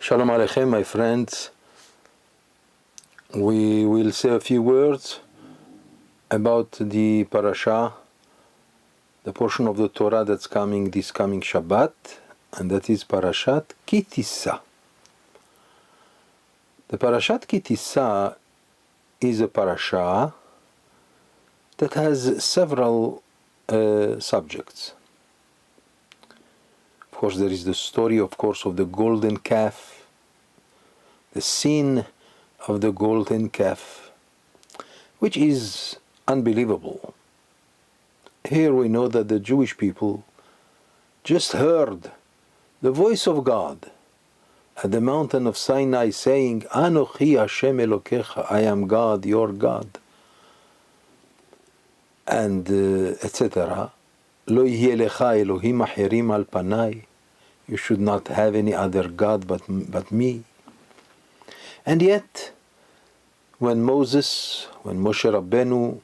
Shalom Aleichem, my friends. We will say a few words about the parasha, the portion of the Torah that's coming this coming Shabbat, and that is Parashat Tissa. The Parashat Tissa is a parasha that has several subjects. Of course, there is the story, of the golden calf, the sin of the golden calf, which is unbelievable. Here we know that the Jewish people just heard the voice of God at the mountain of Sinai saying, Anochi Hashem Elokecha, I am God, your God, and etc. Lo yeh lecha Elohim acherim al panai, you should not have any other God but me. And yet, when Moshe Rabbeinu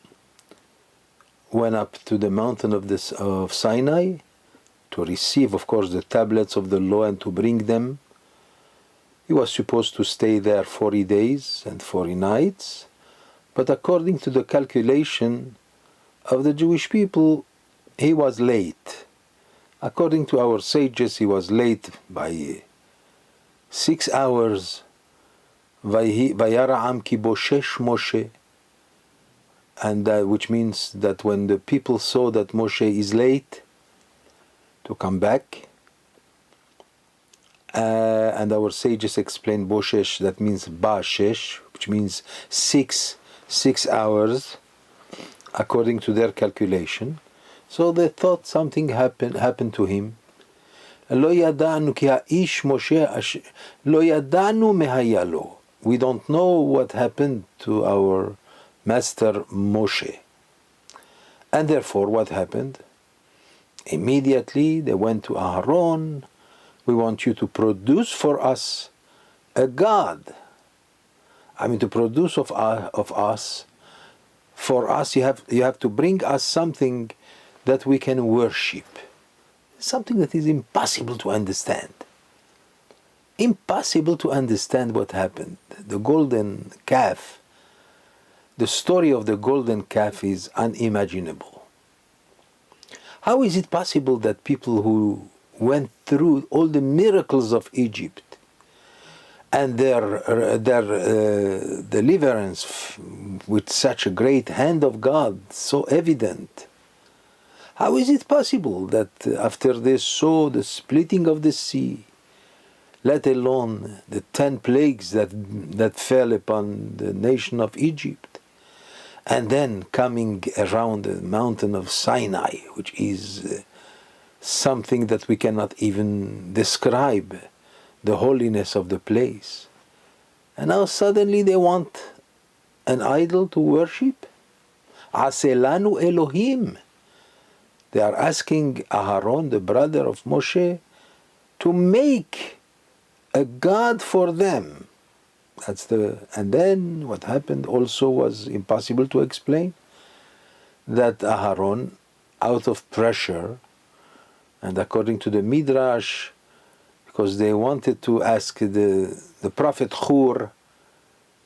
went up to the mountain of Sinai to receive, of course, the tablets of the law and to bring them, he was supposed to stay there 40 days and 40 nights, but according to the calculation of the Jewish people, he was late. According to our sages, he was late by 6 hours. Vayara'am ki boshesh Moshe, and which means that when the people saw that Moshe is late to come back, and our sages explained boshesh, that means bashesh, which means 6 hours, according to their calculation. So they thought something happened to him. Lo yadanu ki ha'ish Moshe lo yadanu mehayalo. We don't know what happened to our master Moshe. And therefore, what happened? Immediately they went to Aaron. We want you to produce for us a God. To produce of us. For us, you have to bring us something that we can worship. Something that is impossible to understand. Impossible to understand what happened. The golden calf, the story of the golden calf is unimaginable. How is it possible that people who went through all the miracles of Egypt and their deliverance with such a great hand of God, so evident, how is it possible that after they saw the splitting of the sea, let alone the 10 plagues that fell upon the nation of Egypt, and then coming around the mountain of Sinai, which is something that we cannot even describe, the holiness of the place, and now suddenly they want an idol to worship? Aselanu Elohim. They are asking Aharon, the brother of Moshe, to make a God for them. And then what happened also was impossible to explain. That Aharon, out of pressure, and according to the Midrash, because they wanted to ask the prophet Hur,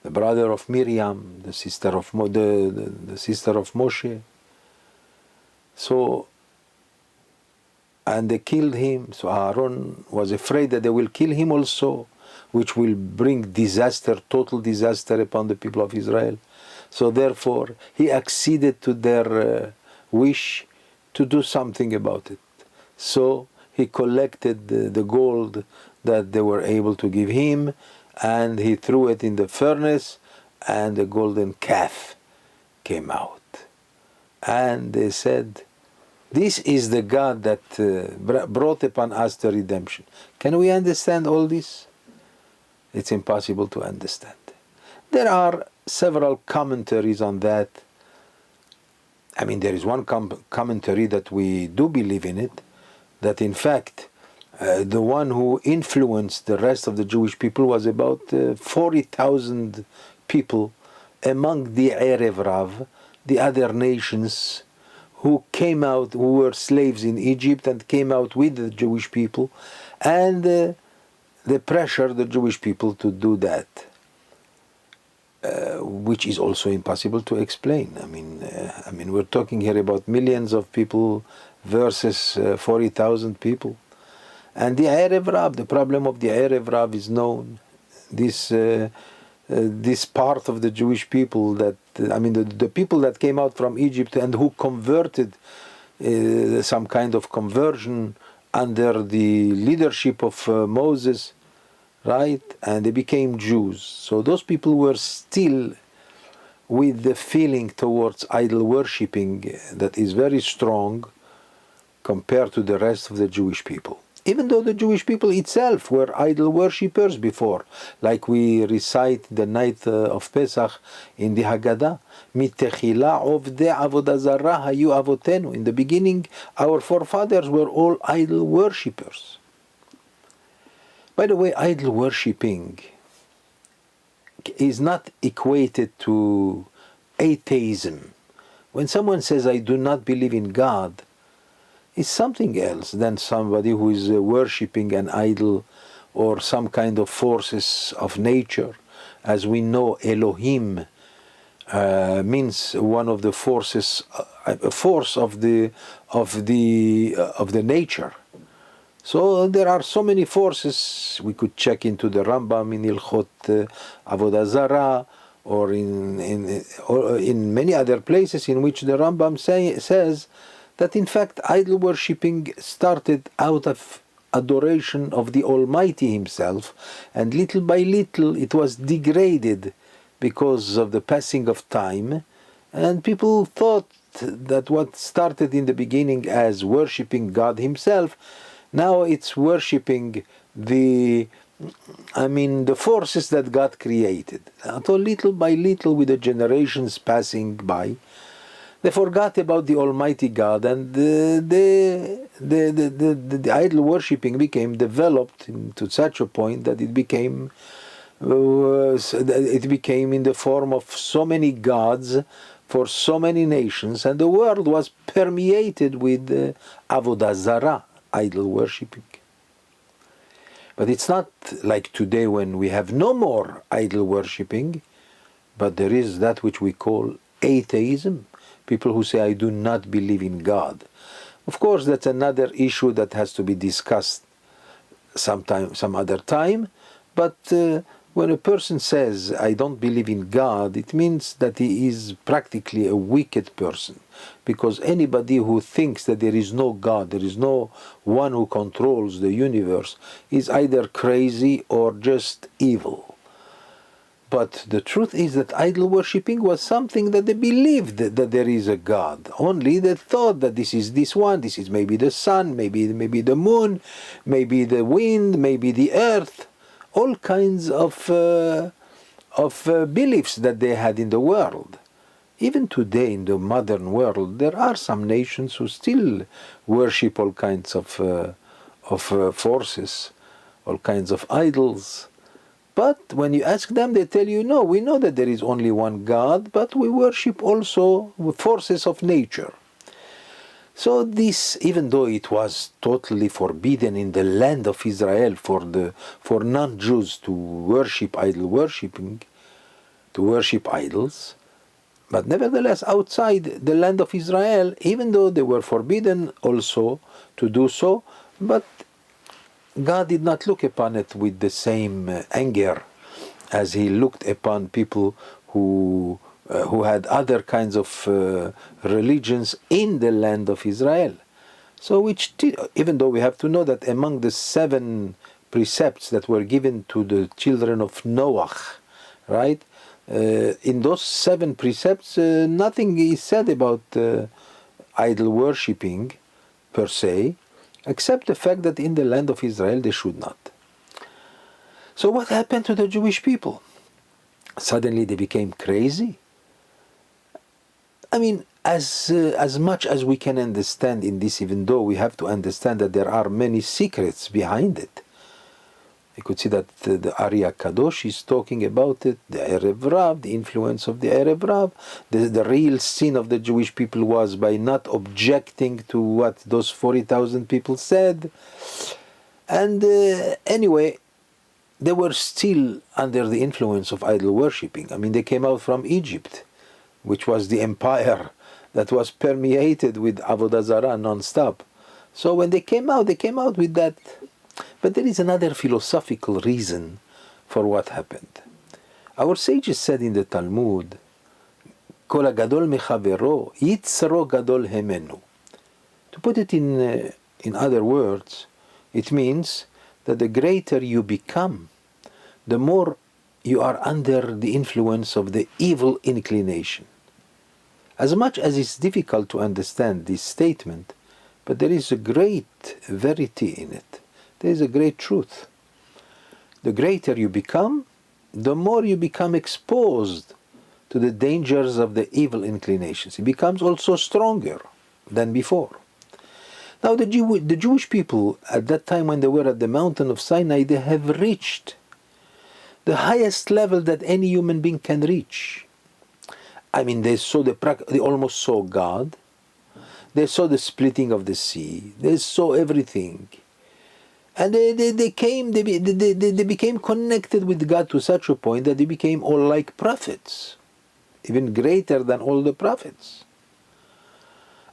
the brother of Miriam, the sister of Moshe. So, and they killed him. So Aaron was afraid that they will kill him also, which will bring disaster, total disaster upon the people of Israel. So therefore, he acceded to their wish to do something about it. So he collected the gold that they were able to give him, and he threw it in the furnace, and the golden calf came out. And they said, this is the God that brought upon us the redemption. Can we understand all this? It's impossible to understand. There are several commentaries on that. There is one commentary that we do believe in it, that in fact the one who influenced the rest of the Jewish people was about 40,000 people among the Erev Rav, the other nations who came out, who were slaves in Egypt and came out with the Jewish people, and they pressure the Jewish people to do that, which is also impossible to explain. I mean, we're talking here about millions of people versus 40,000 people. And the Erev Rav, the problem of the Erev Rav is known. This part of the Jewish people that, the people that came out from Egypt and who converted, some kind of conversion under the leadership of Moses, right? And they became Jews. So those people were still with the feeling towards idol worshipping that is very strong compared to the rest of the Jewish people. Even though the Jewish people itself were idol worshippers before, like we recite the night of Pesach in the Haggadah, Mitechila ovdei avodah zarah hayu avotenu. In the beginning, our forefathers were all idol worshippers. By the way, idol worshipping is not equated to atheism. When someone says, I do not believe in God, it's something else than somebody who is worshipping an idol or some kind of forces of nature. As we know, Elohim means one of the forces, a force of the nature. So there are so many forces. We could check into the Rambam in Ilchot Avodah Zarah, or in many other places in which the Rambam says that in fact idol worshipping started out of adoration of the Almighty Himself, and little by little it was degraded because of the passing of time, and people thought that what started in the beginning as worshipping God Himself, now it's worshipping the forces that God created. So little by little, with the generations passing by, they forgot about the Almighty God, and the idol worshipping became developed to such a point that it became in the form of so many gods for so many nations, and the world was permeated with Avodah Zarah, idol worshipping. But it's not like today when we have no more idol worshipping, but there is that which we call atheism. People who say, I do not believe in God. Of course, that's another issue that has to be discussed some other time. But when a person says, I don't believe in God, it means that he is practically a wicked person. Because anybody who thinks that there is no God, there is no one who controls the universe, is either crazy or just evil. But the truth is that idol worshipping was something that they believed that there is a God. Only they thought that this is this one, this is maybe the sun, maybe the moon, maybe the wind, maybe the earth. All kinds of beliefs that they had in the world. Even today in the modern world, there are some nations who still worship all kinds of forces, all kinds of idols. But when you ask them, they tell you, no, we know that there is only one God, but we worship also forces of nature. So this, even though it was totally forbidden in the land of Israel for non-Jews to worship worshipping, to worship idols, but nevertheless outside the land of Israel, even though they were forbidden also to do so, but God did not look upon it with the same anger as He looked upon people who had other kinds of religions in the land of Israel. So even though we have to know that among the 7 precepts that were given to the children of Noah, right, in those 7 precepts, nothing is said about idol worshipping per se, except the fact that in the land of Israel they should not. So what happened to the Jewish people? Suddenly they became crazy? I mean, as much as we can understand in this, even though we have to understand that there are many secrets behind it. You could see that the Arya Kadosh is talking about it, the Erev Rav, the influence of the Erev Rav. The real sin of the Jewish people was by not objecting to what those 40,000 people said. And anyway, they were still under the influence of idol worshipping. I mean, they came out from Egypt, which was the empire that was permeated with Avodah Zarah non-stop. So when they came out with that. But there is another philosophical reason for what happened. Our sages said in the Talmud, Kol hagadol mechavero, yitzro gadol hemenu. To put it in other words, it means that the greater you become, the more you are under the influence of the evil inclination. As much as it's difficult to understand this statement, but there is a great verity in it. There is a great truth. The greater you become, the more you become exposed to the dangers of the evil inclinations. It becomes also stronger than before. Now the Jewish people at that time when they were at the mountain of Sinai, they have reached the highest level that any human being can reach. I mean, they almost saw God. They saw the splitting of the sea. They saw everything. And they became connected with God to such a point that they became all like prophets, even greater than all the prophets.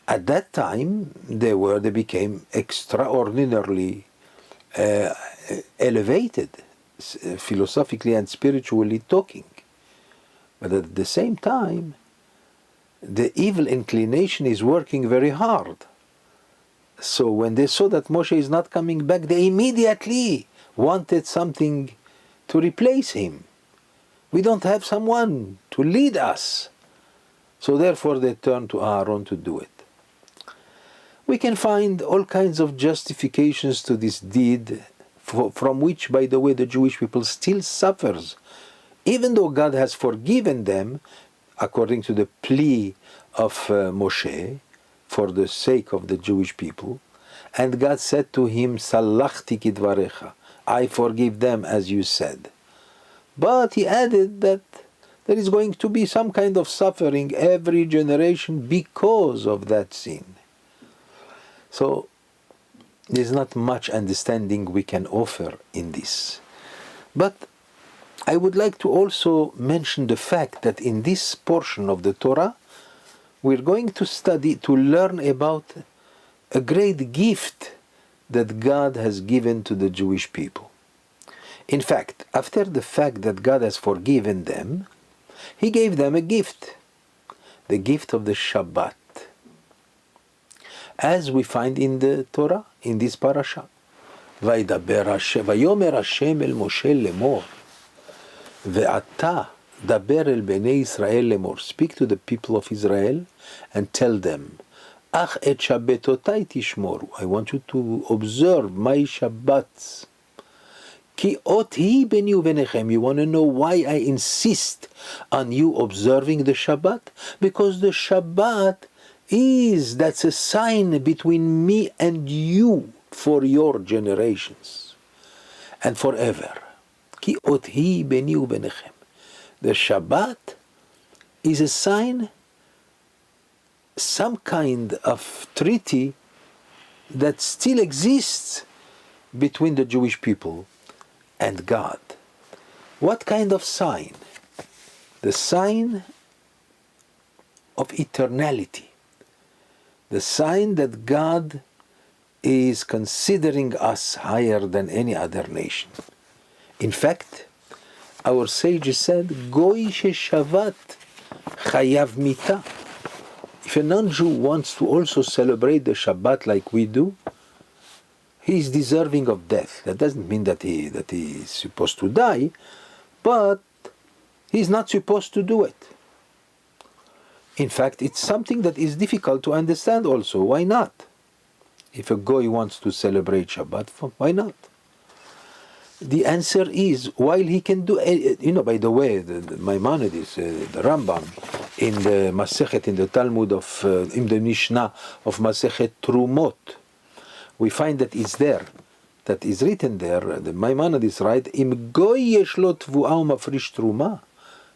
At that time, they became extraordinarily elevated, philosophically and spiritually talking. But at the same time, the evil inclination is working very hard. So when they saw that Moshe is not coming back, they immediately wanted something to replace him. We don't have someone to lead us. So therefore they turned to Aaron to do it. We can find all kinds of justifications to this deed, from which, by the way, the Jewish people still suffers. Even though God has forgiven them, according to the plea of Moshe, for the sake of the Jewish people, and God said to him, Salachti kidvarecha, I forgive them as you said. But he added that there is going to be some kind of suffering every generation because of that sin. So there's not much understanding we can offer in this. But I would like to also mention the fact that in this portion of the Torah, we're going to study, to learn about a great gift that God has given to the Jewish people. In fact, after the fact that God has forgiven them, He gave them a gift, the gift of the Shabbat. As we find in the Torah, in this parasha, ויאמר השם אל משה לאמור, ואתה דבר אל בני ישראל לאמור. Speak to the people of Israel and tell them, אך את שבתותי תשמורו. I want you to observe my Shabbats. כי אות היא ביני וביניכם. You want to know why I insist on you observing the Shabbat? Because the Shabbat that's a sign between me and you for your generations and forever. כי אות היא ביני וביניכם. The Shabbat is a sign, some kind of treaty that still exists between the Jewish people and God. What kind of sign? The sign of eternality. The sign that God is considering us higher than any other nation. In fact, our sages said, Goy sheshavat chayav mita. If a non-Jew wants to also celebrate the Shabbat like we do, he is deserving of death. That doesn't mean that he is supposed to die, but he's not supposed to do it. In fact, it's something that is difficult to understand also. Why not? If a Goy wants to celebrate Shabbat, why not? The answer is, while he can do, by the way, the Maimonides, the Rambam, in the Masechet, in the Talmud in the Mishnah of Masechet Trumot, we find that it's there, that is written there, the Maimonides write, Im Goy yesh lo tvu'a umafrish truma,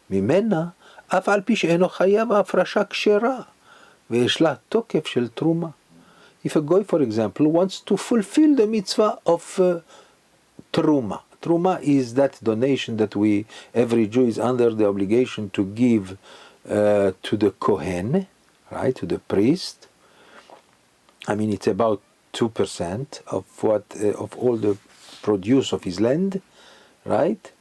mimena, אף על פי שאינו חייב ההפרשה כשרה, ויש לה תוקף של תרומה. If a Goy, for example, wants to fulfill the mitzvah of Truma. Truma is that donation that every Jew is under the obligation to give to the Kohen, right, to the priest. I mean, it's about 2% of all the produce of his land, right?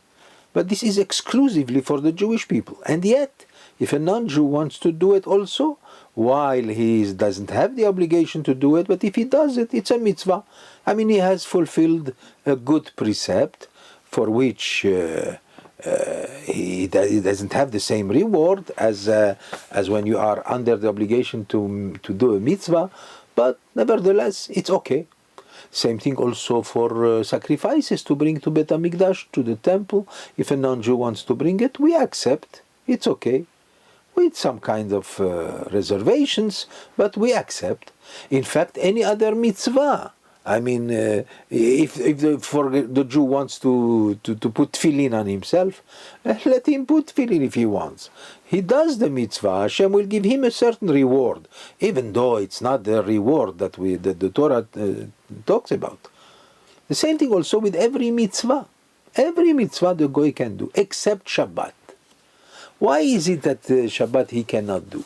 But this is exclusively for the Jewish people. And yet, if a non-Jew wants to do it also, while he doesn't have the obligation to do it, but if he does it, it's a mitzvah. I mean, he has fulfilled a good precept for which he doesn't have the same reward as when you are under the obligation to do a mitzvah, but nevertheless, it's okay. Same thing also for sacrifices to bring to Bet HaMikdash, to the temple. If a non-Jew wants to bring it, we accept. It's okay. With some kind of reservations, but we accept. In fact, any other mitzvah. I mean, if the Jew wants to put tefillin on himself, let him put tefillin if he wants. He does the mitzvah, Hashem will give him a certain reward, even though it's not the reward that the Torah talks about. The same thing also with every mitzvah. Every mitzvah the Goy can do, except Shabbat. Why is it that Shabbat he cannot do?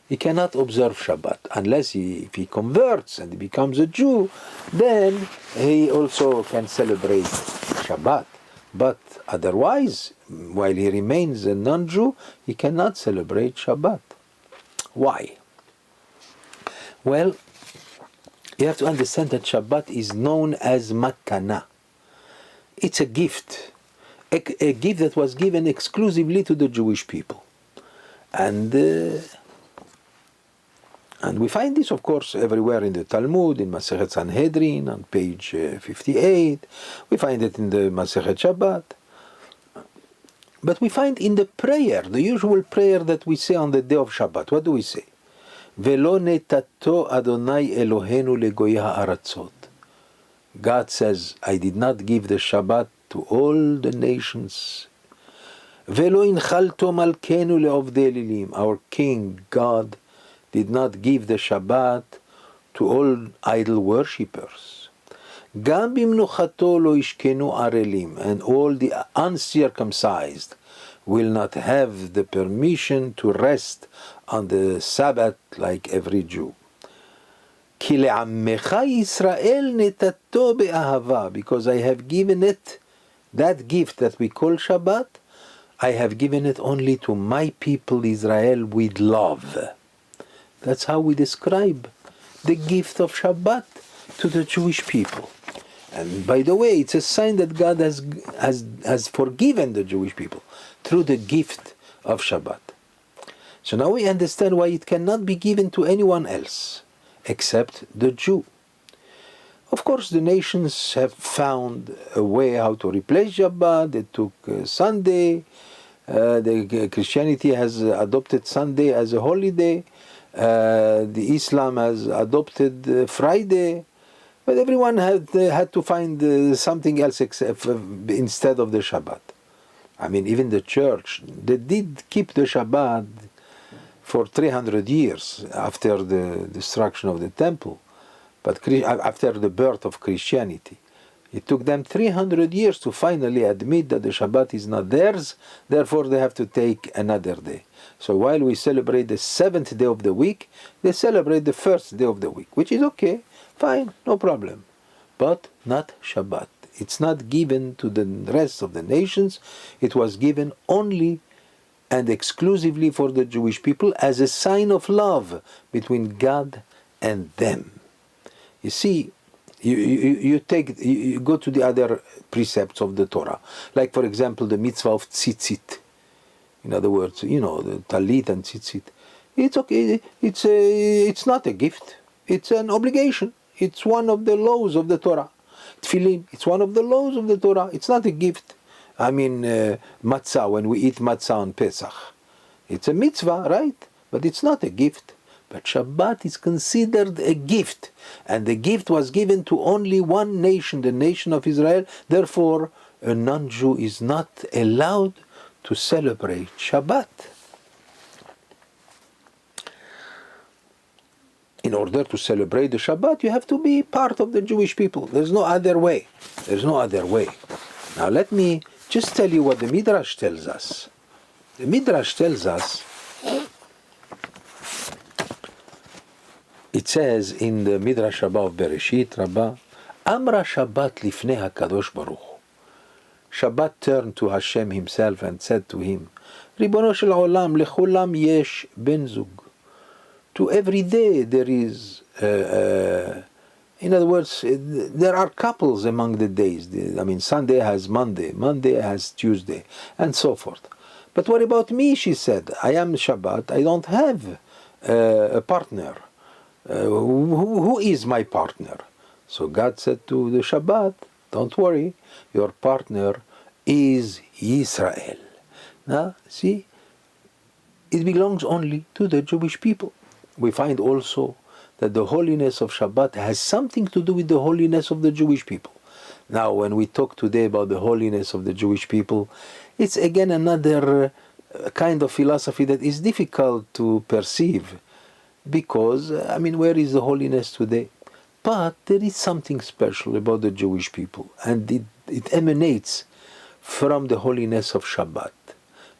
He cannot observe Shabbat unless if he converts and he becomes a Jew, then he also can celebrate Shabbat. But otherwise, while he remains a non-Jew, he cannot celebrate Shabbat. Why? Well, you have to understand that Shabbat is known as matana. It's a gift. A gift that was given exclusively to the Jewish people. And we find this, of course, everywhere in the Talmud, in Masechet Sanhedrin, on page 58. We find it in the Masechet Shabbat. But we find in the prayer, the usual prayer that we say on the day of Shabbat. What do we say? Velo netato Adonai Elohenu legoy ha'aratzot. God says, I did not give the Shabbat to all the nations. Velo inchalto malkenu le'ovdei elilim. Our King, God, did not give the Shabbat to all idol worshippers. Gam bimnuchato lo ishkenu arelim. And all the uncircumcised will not have the permission to rest on the Sabbath like every Jew. Ki le'ammecha Yisrael netato be'ahava. Because I have given it, that gift that we call Shabbat, I have given it only to my people Israel with love. That's how we describe the gift of Shabbat to the Jewish people. And by the way, it's a sign that God has forgiven the Jewish people through the gift of Shabbat. So now we understand why it cannot be given to anyone else except the Jew. Of course, the nations have found a way how to replace Shabbat. They took Sunday. The Christianity has adopted Sunday as a holiday. The Islam has adopted Friday. But everyone had to find something else instead of the Shabbat. I mean, even the church, they did keep the Shabbat for 300 years after the destruction of the temple. But after the birth of Christianity, it took them 300 years to finally admit that the Shabbat is not theirs, therefore they have to take another day. So while we celebrate the 7th day of the week, they celebrate the 1st day of the week, which is okay, fine, no problem. But not Shabbat. It's not given to the rest of the nations, it was given only and exclusively for the Jewish people as a sign of love between God and them. You see, you go to the other precepts of the Torah, like for example the mitzvah of tzitzit. In other words, the talit and tzitzit. It's okay. It's not a gift. It's an obligation. It's one of the laws of the Torah. Tefillin. It's one of the laws of the Torah. It's not a gift. I mean, matzah, when we eat matzah on Pesach, it's a mitzvah, right? But it's not a gift. But Shabbat is considered a gift, and the gift was given to only one nation, the nation of Israel. Therefore, a non-Jew is not allowed to celebrate Shabbat. in order to celebrate the Shabbat, you have to be part of the Jewish people. There's no other way. There's no other way. Now let me just tell you what the Midrash tells us. The Midrash tells us, it says in the Midrash Rabbah of Bereshit, Rabbah, Amra Shabbat lifnei HaKadosh Baruch Hu. Shabbat turned to Hashem himself and said to him, Ribono shel Olam, lechulam yesh ben zug. To every day there is, in other words, there are couples among the days. I mean, Sunday has Monday, Monday has Tuesday, and so forth. But what about me, she said. I am Shabbat, I don't have a partner. Who is my partner? So God said to the Shabbat, don't worry, your partner is Israel. Now, see, it belongs only to the Jewish people. We find also that the holiness of Shabbat has something to do with the holiness of the Jewish people. Now, when we talk today about the holiness of the Jewish people, it's again another kind of philosophy that is difficult to perceive because, I mean, where is the holiness today? But there is something special about the Jewish people, and it emanates from the holiness of Shabbat.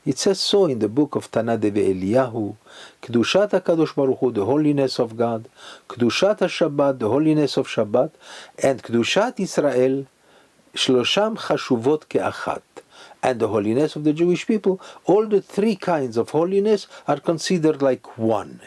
It says so in the book of Tana Deve Eliyahu, Kedushat HaKadosh Baruch Hu, the holiness of God, Kedushat HaShabbat, the holiness of Shabbat, and Kedushat Israel, Shlosham Chashuvot Ke'achat, and the holiness of the Jewish people. All the three kinds of holiness are considered like one,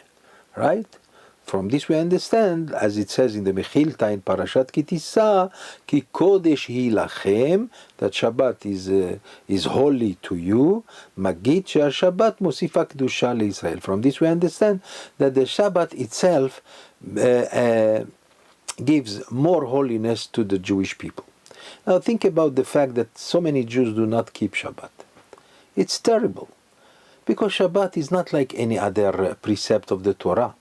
right? From this we understand, as it says in the Mechilta in Parashat Tissa, Ki Kodesh hi lachem, that Shabbat is holy to you. Magid she'Shabbat mosifa kedusha leIsrael. From this we understand that the Shabbat itself gives more holiness to the Jewish people. Now think about the fact that so many Jews do not keep Shabbat. It's terrible, because Shabbat is not like any other precept of the Torah.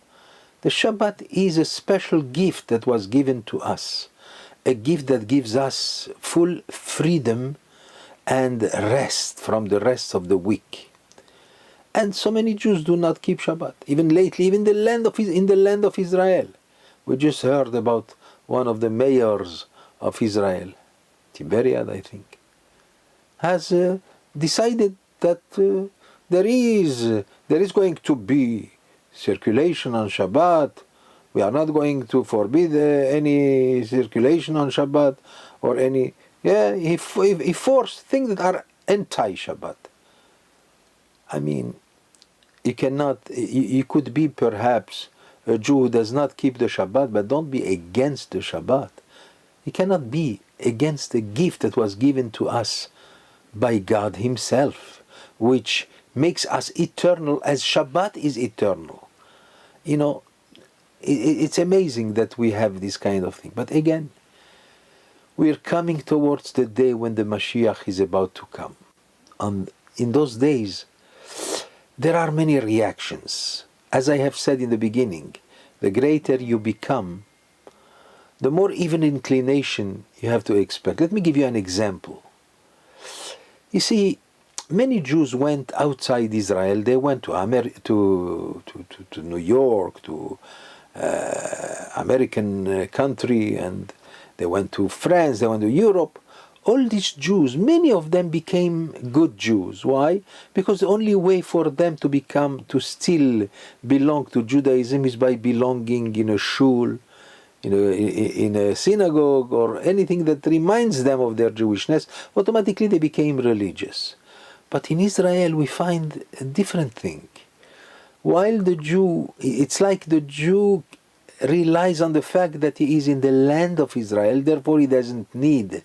The Shabbat is a special gift that was given to us, a gift that gives us full freedom and rest from the rest of the week. And so many Jews do not keep Shabbat. Even lately, even in the land of Israel. We just heard about one of the mayors of Israel, Tiberiad, I think, has decided that there is going to be circulation on Shabbat. We are not going to forbid any circulation on Shabbat or any. Yeah, he forced things that are anti-Shabbat. I mean, you cannot. You could be perhaps a Jew who does not keep the Shabbat, but don't be against the Shabbat. You cannot be against the gift that was given to us by God Himself, which makes us eternal as Shabbat is eternal. You know, it's amazing that we have this kind of thing. But again, we're coming towards the day when the Mashiach is about to come. And in those days, there are many reactions. As I have said in the beginning, the greater you become, the more even inclination you have to expect. Let me give you an example. You see, many Jews went outside Israel. They went to New York, to American country, and they went to France, they went to Europe. All these Jews, many of them became good Jews. Why? Because the only way for them to still belong to Judaism is by belonging in a shul, in a synagogue, or anything that reminds them of their Jewishness. Automatically they became religious. But in Israel we find a different thing. While the Jew, it's like the Jew relies on the fact that he is in the land of Israel, therefore he doesn't need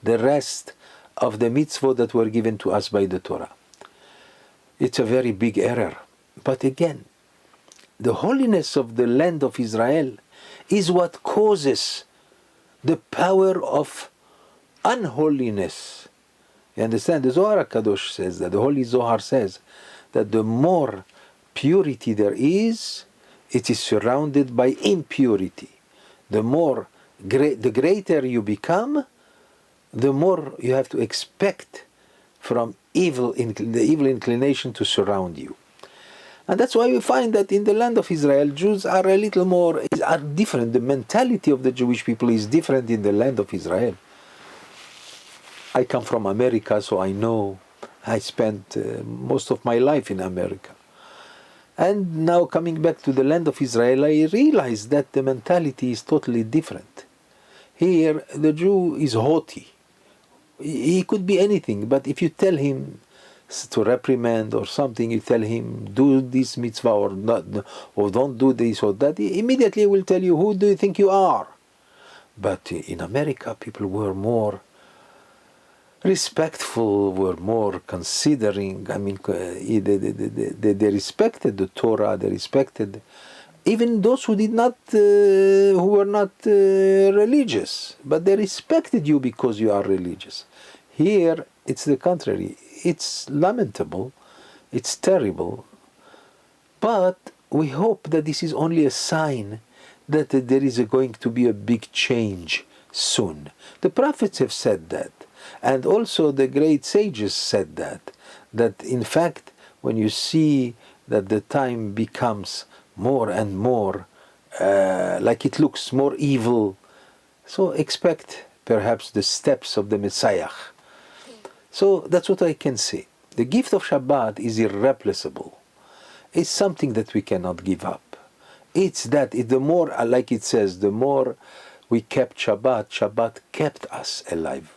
the rest of the mitzvot that were given to us by the Torah. It's a very big error. But again, the holiness of the land of Israel is what causes the power of unholiness. You understand? The Zohar HaKadosh says that, the Holy Zohar says that the more purity there is, it is surrounded by impurity. The greater you become, the more you have to expect from the evil inclination to surround you. And that's why we find that in the land of Israel, Jews are a little more, are different. The mentality of the Jewish people is different in the land of Israel. I come from America, so I know. I spent most of my life in America. And now coming back to the land of Israel, I realize that the mentality is totally different. Here, the Jew is haughty. He could be anything, but if you tell him to reprimand or something, you tell him, do this mitzvah or not, or don't do this or that, he immediately will tell you, who do you think you are? But in America, people were more respectful, were more considering. I mean, they respected the Torah, they respected even those who did not, who were not religious, but they respected you because you are religious. Here, it's the contrary. It's lamentable, it's terrible, but we hope that this is only a sign that there is going to be a big change soon. The prophets have said that, and also the great sages said that in fact, when you see that the time becomes more and more like it looks more evil, so expect perhaps the steps of the Messiah. So that's what I can say. The gift of Shabbat is irreplaceable. It's something that we cannot give up. It's that the more, like it says, the more we kept Shabbat, Shabbat kept us alive.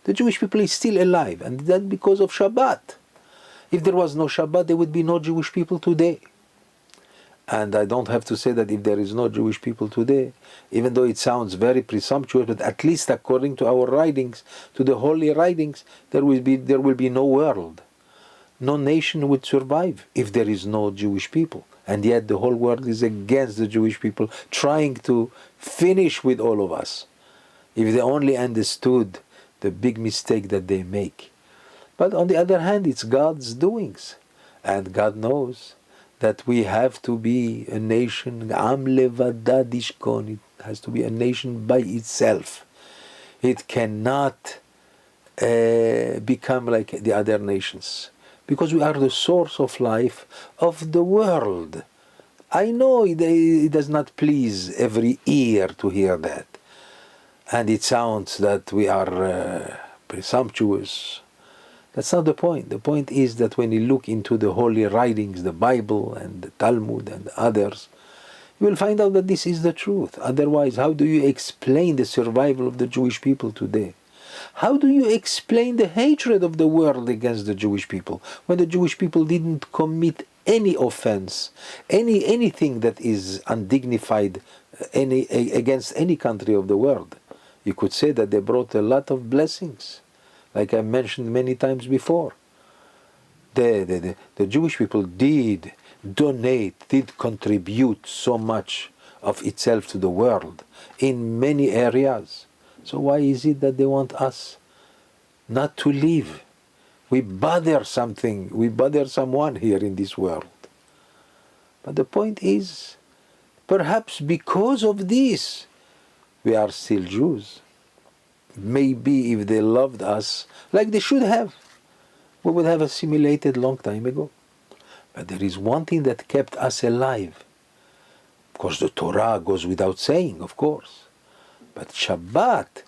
The Jewish people is still alive, and that because of Shabbat. If there was no Shabbat, there would be no Jewish people today. And I don't have to say that if there is no Jewish people today, even though it sounds very presumptuous, but at least according to our writings, to the holy writings, there will be no world. No nation would survive if there is no Jewish people. And yet the whole world is against the Jewish people, trying to finish with all of us. If they only understood the big mistake that they make. But on the other hand, it's God's doings. And God knows that we have to be a nation, Am levada dishkon, it has to be a nation by itself. It cannot become like the other nations, because we are the source of life of the world. I know it does not please every ear to hear that, and it sounds that we are presumptuous. That's not the point. The point is that when you look into the holy writings, the Bible and the Talmud and others, you will find out that this is the truth. Otherwise, how do you explain the survival of the Jewish people today? How do you explain the hatred of the world against the Jewish people when the Jewish people didn't commit any offense, anything that is undignified against any country of the world? You could say that they brought a lot of blessings. Like I mentioned many times before, the Jewish people did donate, did contribute so much of itself to the world in many areas. So why is it that they want us not to live? We bother someone here in this world. But the point is, perhaps because of this, we are still Jews. Maybe if they loved us like they should have, we would have assimilated long time ago. But there is one thing that kept us alive. Of course, the Torah goes without saying, of course. But Shabbat,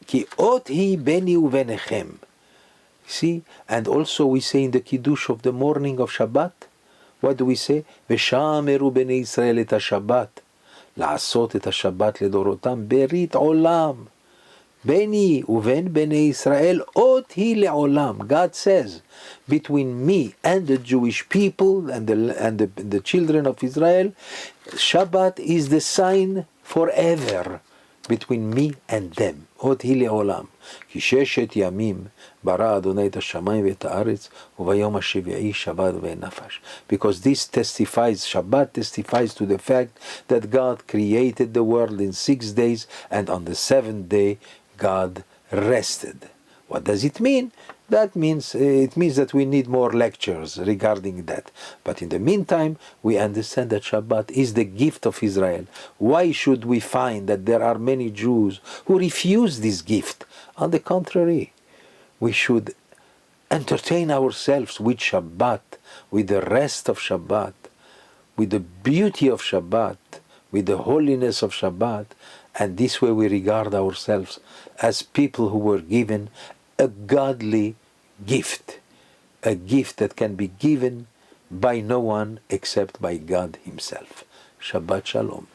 ki ot hi beni uvenechem. See, and also we say in the Kiddush of the morning of Shabbat, what do we say? Veshameru bnei Israel et ha-Shabbat, la'asot et ha-Shabbat ledorotam berit olam. Beni uven bnei Israel ot hi le'olam. God says, between me and the Jewish people and the children of Israel, Shabbat is the sign forever between me and them. Ot hi le'olam. Ki sheshet yamim bara Adonai et hashamayim ve'et haaretz uvayom hashvi'i Shabbat ve'nafash. Because this testifies, Shabbat testifies to the fact that God created the world in 6 days, and on the 7th day God rested. What does it mean? That means, it means that we need more lectures regarding that. But in the meantime, we understand that Shabbat is the gift of Israel. Why should we find that there are many Jews who refuse this gift? On the contrary, we should entertain ourselves with Shabbat, with the rest of Shabbat, with the beauty of Shabbat, with the holiness of Shabbat, and this way we regard ourselves as people who were given a godly gift, a gift that can be given by no one except by God Himself. Shabbat Shalom.